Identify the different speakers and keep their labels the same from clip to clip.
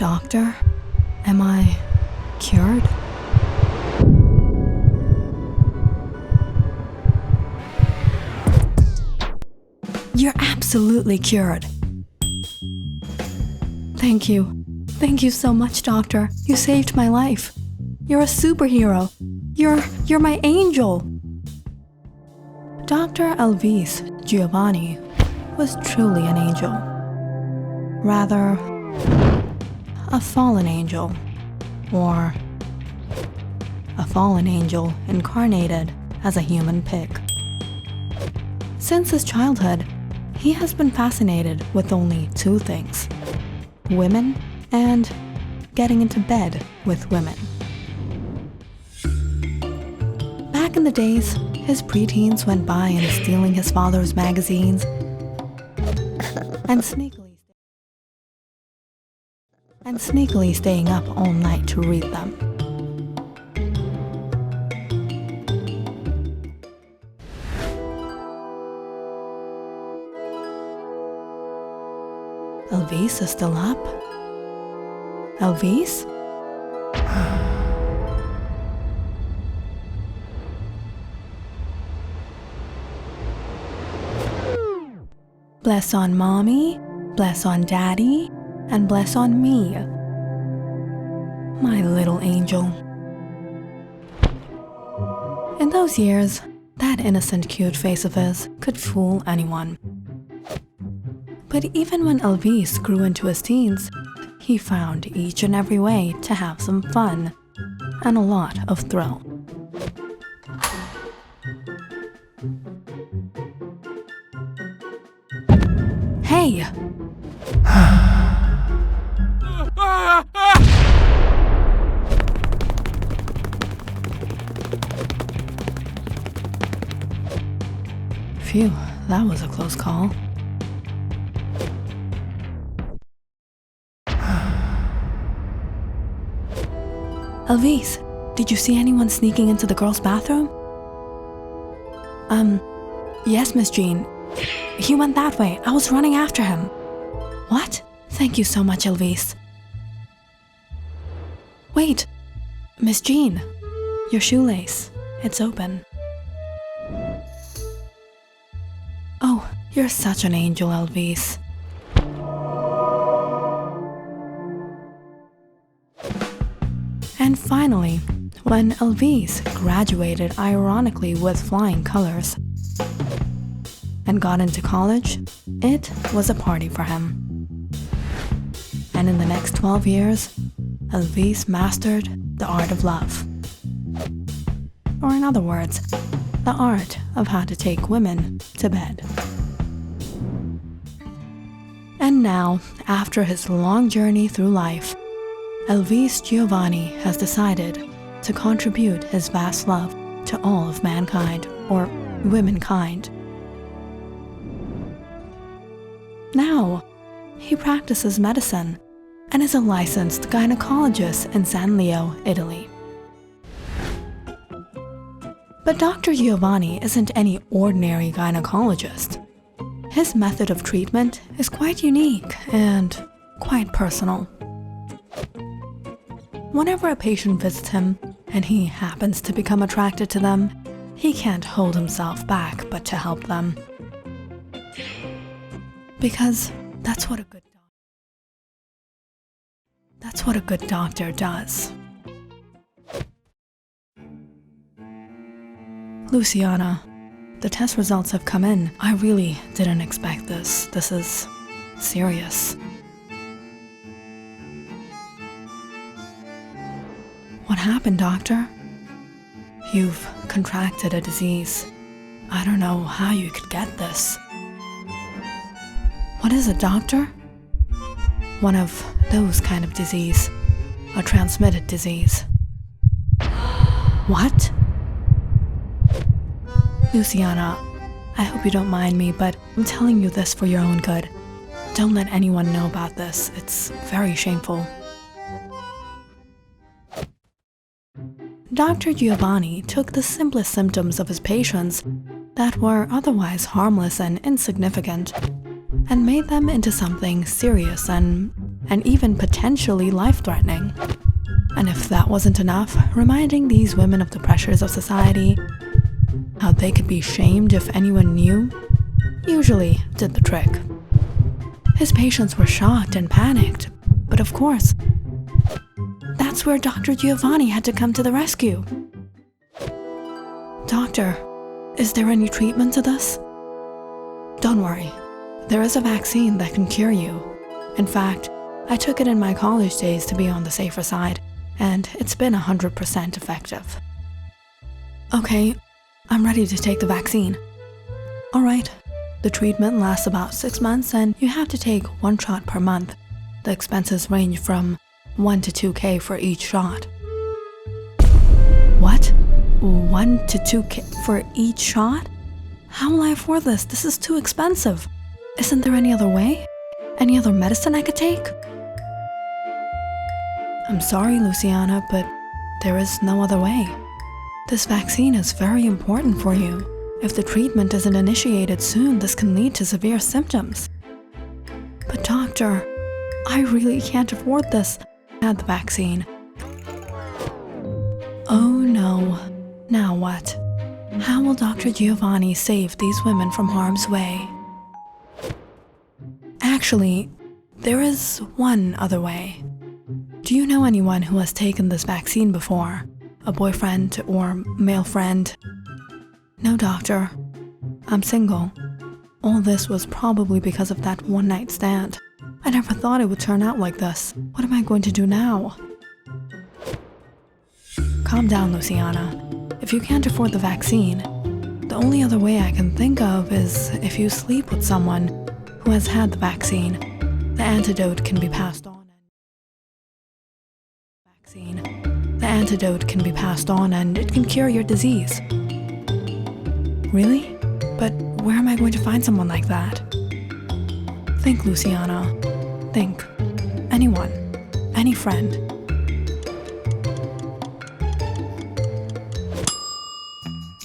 Speaker 1: Doctor, am I cured? You're absolutely cured. Thank you. Thank you so much, Doctor. You saved my life. You're a superhero. You're my angel. Dr. Elvis Giovani was truly an angel. Rather, a fallen angel. Or a fallen angel incarnated as a human pig. Since his childhood, he has been fascinated with only two things: women and getting into bed with women. Back in the days, his preteens went by in stealing his father's magazines and sneakily staying up all night to read them. Elvis is still up? Elvis? Bless on mommy, bless on daddy, and bless on me. My little angel. In those years, that innocent cute face of his could fool anyone. But even when Elvis grew into his teens, he found each and every way to have some fun and a lot of thrill. Hey! Phew, that was a close call. Elvis, did you see anyone sneaking into the girls' bathroom? Yes, Miss Jean. He went that way. I was running after him. What? Thank you so much, Elvis. Wait, Miss Jean, your shoelace. It's open. Oh, you're such an angel, Elvis. And finally, when Elvis graduated ironically with flying colors and got into college, it was a party for him. And in the next 12 years, Elvis mastered the art of love. Or in other words, the art of how to take women to bed. And now, after his long journey through life, Elvis Giovani has decided to contribute his vast love to all of mankind, or womankind. Now, he practices medicine and is a licensed gynecologist in San Leo, Italy. But Dr. Giovani isn't any ordinary gynecologist. His method of treatment is quite unique and quite personal. Whenever a patient visits him and he happens to become attracted to them, he can't hold himself back but to help them. Because that's what a good doctor does. Luciana, the test results have come in. I really didn't expect this. This is serious. What happened, doctor? You've contracted a disease. I don't know how you could get this. What is it, doctor? One of those kind of disease. A transmitted disease. What? Luciana, I hope you don't mind me, but I'm telling you this for your own good. Don't let anyone know about this. It's very shameful. Dr. Giovani took the simplest symptoms of his patients that were otherwise harmless and insignificant and made them into something serious and and even potentially life-threatening. And if that wasn't enough, reminding these women of the pressures of society, how they could be shamed if anyone knew, usually did the trick. His patients were shocked and panicked, but of course, that's where Dr. Giovani had to come to the rescue. Doctor, is there any treatment to this? Don't worry, there is a vaccine that can cure you. In fact, I took it in my college days to be on the safer side, and it's been 100% effective. Okay, I'm ready to take the vaccine. Alright, the treatment lasts about 6 months and you have to take 1 shot per month. The expenses range from 1 to 2K for each shot. What? 1 to 2K for each shot? How will I afford this? This is too expensive. Isn't there any other way? Any other medicine I could take? I'm sorry, Luciana, but there is no other way. This vaccine is very important for you. If the treatment isn't initiated soon, this can lead to severe symptoms. But doctor, I really can't afford this. I had the vaccine. Oh no. Now what? How will Dr. Giovani save these women from harm's way? Actually, there is one other way. Do you know anyone who has taken this vaccine before? A boyfriend or male friend? No, doctor. I'm single. All this was probably because of that one-night stand. I never thought it would turn out like this. What am I going to do now? Calm down, Luciana. If you can't afford the vaccine, the only other way I can think of is if you sleep with someone who has had the vaccine. The antidote can be passed on. The antidote can be passed on and it can cure your disease. Really? But where am I going to find someone like that? Think, Luciana. Think. Anyone. Any friend.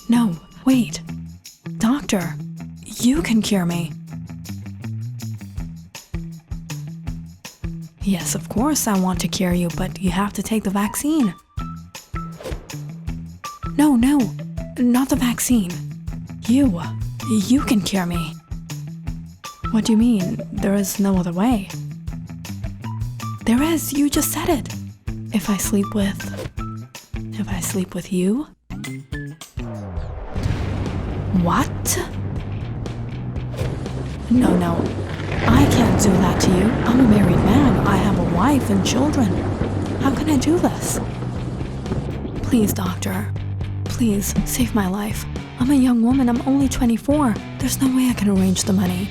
Speaker 1: No, wait. Doctor, you can cure me. Yes, of course I want to cure you, but you have to take the vaccine. No, not the vaccine. You can cure me. What do you mean? There is no other way. There is, you just said it. If I sleep with you? What? No. I can't do that to you. I'm a married man. I have a wife and children. How can I do this? Please, doctor. Please, save my life. I'm a young woman. I'm only 24. There's no way I can arrange the money.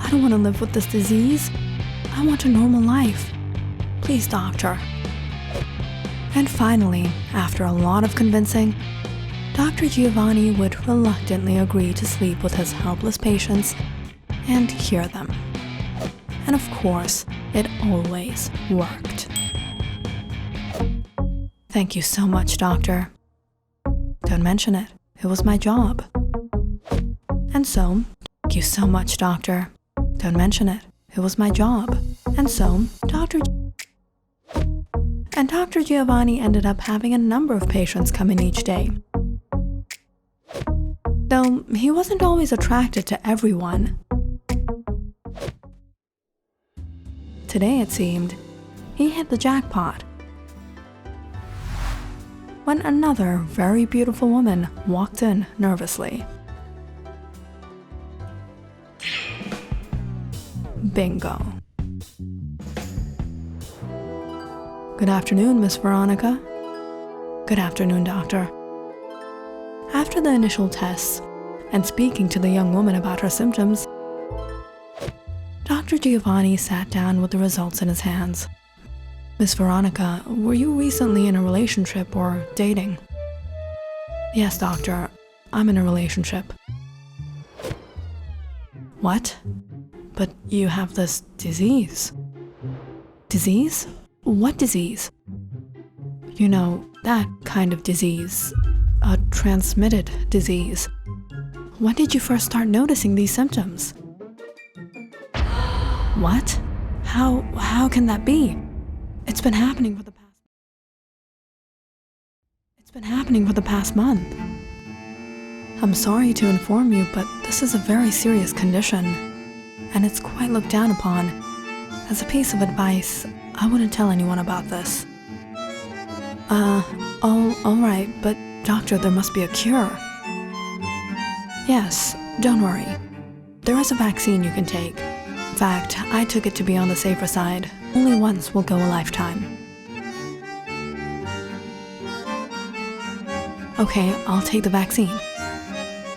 Speaker 1: I don't want to live with this disease. I want a normal life. Please, doctor. And finally, after a lot of convincing, Dr. Giovani would reluctantly agree to sleep with his helpless patients and cure them. And of course, it always worked. Thank you so much, doctor. Don't mention it. It was my job. And so, thank you so much, doctor. Don't mention it. It was my job. And so, Dr. Giovani ended up having a number of patients come in each day. Though he wasn't always attracted to everyone. Today, it seemed, he hit the jackpot. When another very beautiful woman walked in nervously. Bingo. Good afternoon, Miss Veronica. Good afternoon, doctor. After the initial tests, and speaking to the young woman about her symptoms, Dr. Giovani sat down with the results in his hands. Miss Veronica, were you recently in a relationship or dating? Yes, doctor. I'm in a relationship. What? But you have this disease. Disease? What disease? You know, that kind of disease. A transmitted disease. When did you first start noticing these symptoms? What? How can that be? It's been happening for the past month. I'm sorry to inform you, but this is a very serious condition, and it's quite looked down upon. As a piece of advice, I wouldn't tell anyone about this. All right, but doctor, there must be a cure. Yes, don't worry. There is a vaccine you can take. In fact, I took it to be on the safer side. Only once will go a lifetime. Okay, I'll take the vaccine.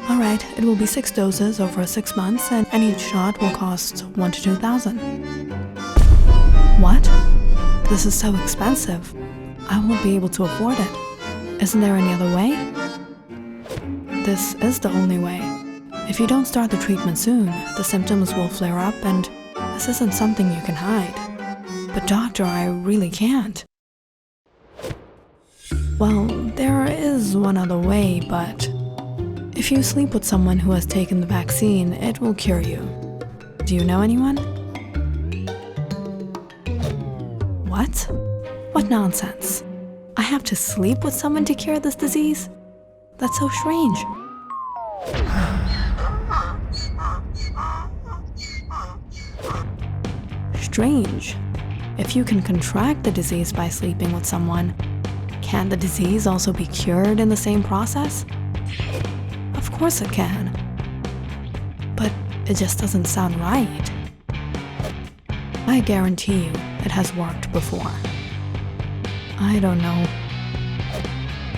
Speaker 1: Alright, it will be 6 doses over 6 months, and each shot will cost 1,000 to 2,000. What? This is so expensive. I won't be able to afford it. Isn't there any other way? This is the only way. If you don't start the treatment soon, the symptoms will flare up, and this isn't something you can hide. But doctor, I really can't. Well, there is one other way, but if you sleep with someone who has taken the vaccine, it will cure you. Do you know anyone? What? What nonsense. I have to sleep with someone to cure this disease? That's so strange. Strange. If you can contract the disease by sleeping with someone, can the disease also be cured in the same process? Of course it can. But it just doesn't sound right. I guarantee you it has worked before. I don't know.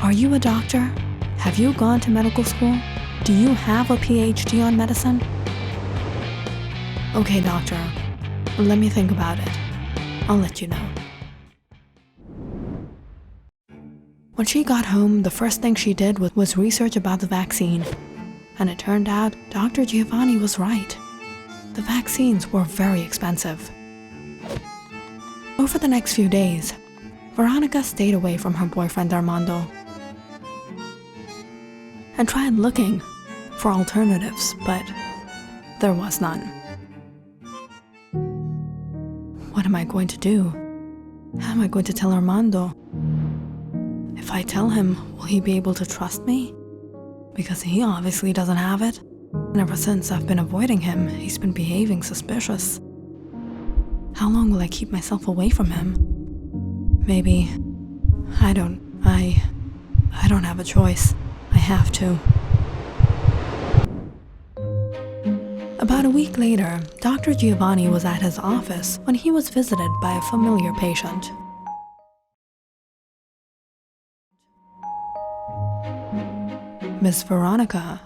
Speaker 1: Are you a doctor? Have you gone to medical school? Do you have a PhD on medicine? Okay, doctor. Let me think about it. I'll let you know. When she got home, the first thing she did was research about the vaccine. And it turned out Dr. Giovani was right. The vaccines were very expensive. Over the next few days, Veronica stayed away from her boyfriend Armando and tried looking for alternatives, but there was none. What am I going to do? How am I going to tell Armando? If I tell him, will he be able to trust me? Because he obviously doesn't have it. And ever since I've been avoiding him, he's been behaving suspicious. How long will I keep myself away from him? Maybe, I don't have a choice. I have to. About a week later, Dr. Giovani was at his office when he was visited by a familiar patient. Miss Veronica,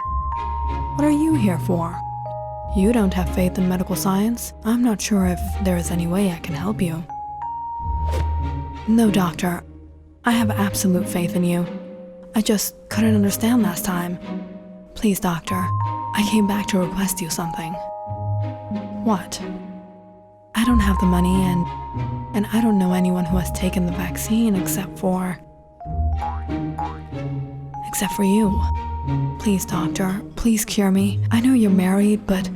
Speaker 1: what are you here for? You don't have faith in medical science. I'm not sure if there is any way I can help you. No, doctor. I have absolute faith in you. I just couldn't understand last time. Please, doctor, I came back to request you something. What? I don't have the money and I don't know anyone who has taken the vaccine except for you. Please, doctor, please cure me. I know you're married, but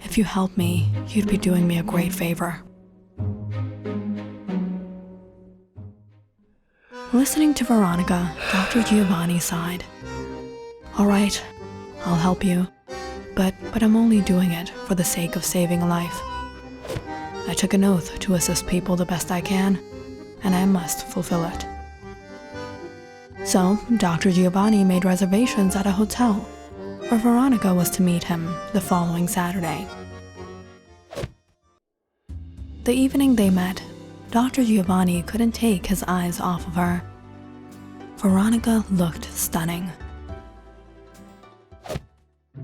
Speaker 1: if you help me, you'd be doing me a great favor. Listening to Veronica, Dr. Giovani sighed. All right, I'll help you, but I'm only doing it for the sake of saving a life. I took an oath to assist people the best I can, and I must fulfill it. So, Dr. Giovani made reservations at a hotel, where Veronica was to meet him the following Saturday. The evening they met, Dr. Giovani couldn't take his eyes off of her. Veronica looked stunning.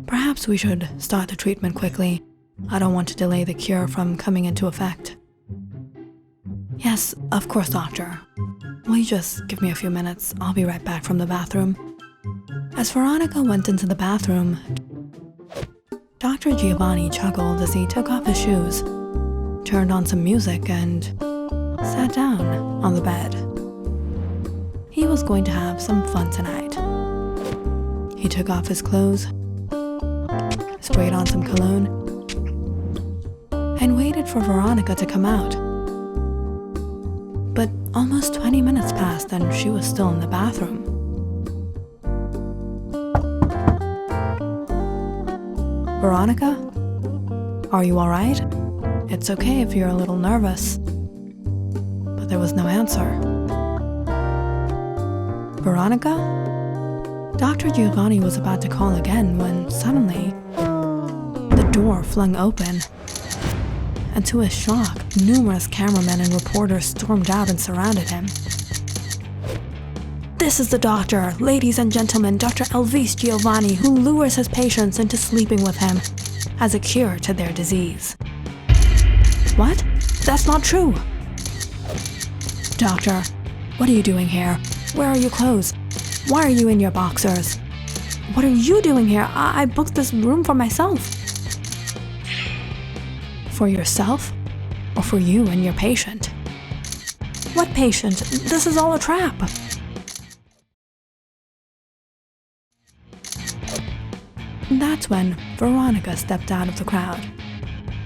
Speaker 1: Perhaps we should start the treatment quickly. I don't want to delay the cure from coming into effect. Yes, of course, doctor. Will you just give me a few minutes? I'll be right back from the bathroom. As Veronica went into the bathroom, Dr. Giovani chuckled as he took off his shoes, turned on some music, and sat down on the bed. He was going to have some fun tonight. He took off his clothes, sprayed on some cologne, and waited for Veronica to come out. Almost 20 minutes passed and she was still in the bathroom. Veronica? Are you alright? It's okay if you're a little nervous. But there was no answer. Veronica? Dr. Giovani was about to call again when suddenly the door flung open. And to his shock, numerous cameramen and reporters stormed out and surrounded him. This is the doctor, ladies and gentlemen, Dr. Elvis Giovani, who lures his patients into sleeping with him as a cure to their disease. What? That's not true. Doctor, what are you doing here? Where are your clothes? Why are you in your boxers? What are you doing here? I booked this room for myself. For yourself? Or for you and your patient? What patient? This is all a trap. That's when Veronica stepped out of the crowd.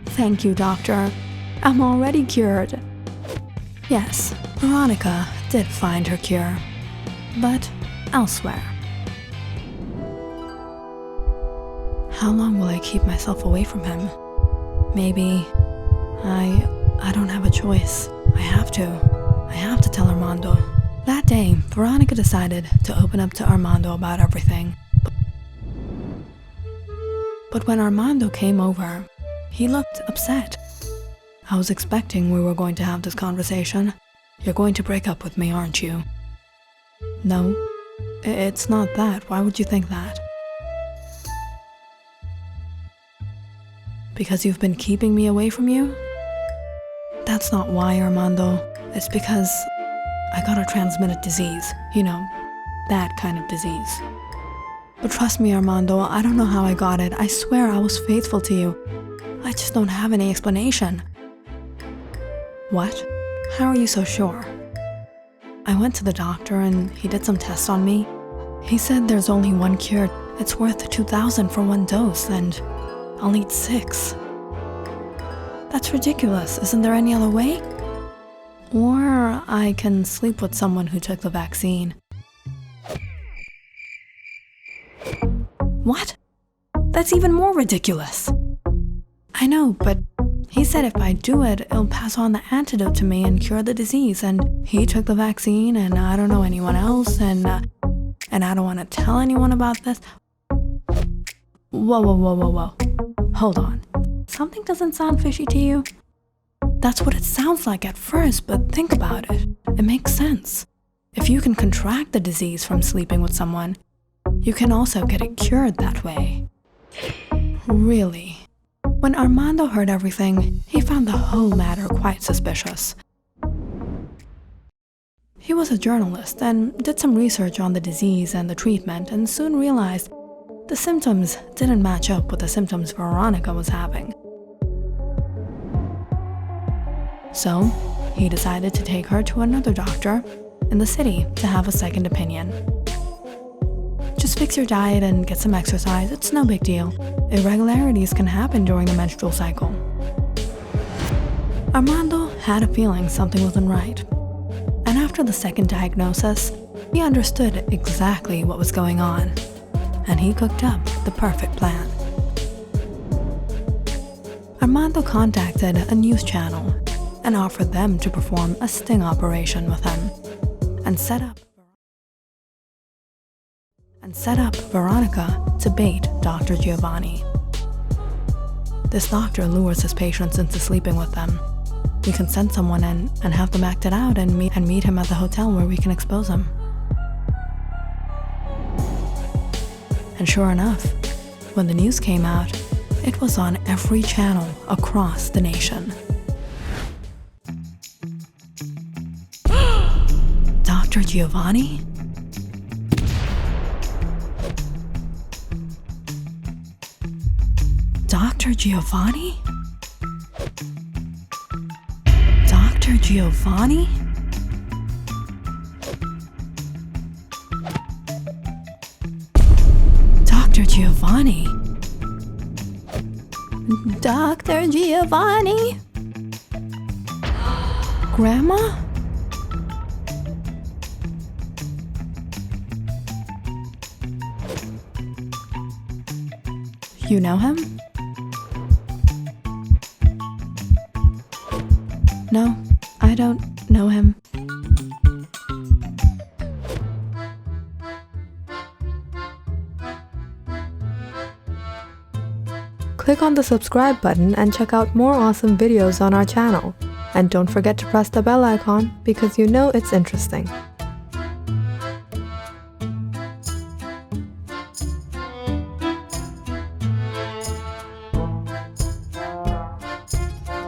Speaker 1: Thank you, doctor. I'm already cured. Yes, Veronica did find her cure, but elsewhere. How long will I keep myself away from him? Maybe I don't have a choice. I have to tell Armando. That day, Veronica decided to open up to Armando about everything. But when Armando came over, he looked upset. I was expecting we were going to have this conversation. You're going to break up with me, aren't you? No, it's not that. Why would you think that? Because you've been keeping me away from you? That's not why, Armando. It's because I got a transmitted disease. You know, that kind of disease. But trust me, Armando, I don't know how I got it. I swear I was faithful to you. I just don't have any explanation. What? How are you so sure? I went to the doctor and he did some tests on me. He said there's only one cure. It's worth $2,000 for one dose, and I'll need 6. That's ridiculous. Isn't there any other way? Or I can sleep with someone who took the vaccine. What? That's even more ridiculous. I know, but he said if I do it, it'll pass on the antidote to me and cure the disease, and he took the vaccine, and I don't know anyone else, and I don't want to tell anyone about this. Whoa. Hold on. Something doesn't sound fishy to you? That's what it sounds like at first, but think about it. It makes sense. If you can contract the disease from sleeping with someone, you can also get it cured that way. Really? When Armando heard everything, he found the whole matter quite suspicious. He was a journalist and did some research on the disease and the treatment, and soon realized the symptoms didn't match up with the symptoms Veronica was having. So, he decided to take her to another doctor in the city to have a second opinion. Just fix your diet and get some exercise, it's no big deal. Irregularities can happen during the menstrual cycle. Armando had a feeling something wasn't right. And after the second diagnosis, he understood exactly what was going on. And he cooked up the perfect plan. Armando contacted a news channel and offered them to perform a sting operation with him and set up Veronica to bait Dr. Giovani. This doctor lures his patients into sleeping with them. We can send someone in and have them act it out and meet him at the hotel where we can expose him. And sure enough, when the news came out, it was on every channel across the nation. Dr. Giovani? Dr. Giovani? Dr. Giovani? Dr. Giovani? Dr. Giovani? Grandma? You know him? No, I don't know him. Click on the subscribe button and check out more awesome videos on our channel. And don't forget to press the bell icon because you know it's interesting.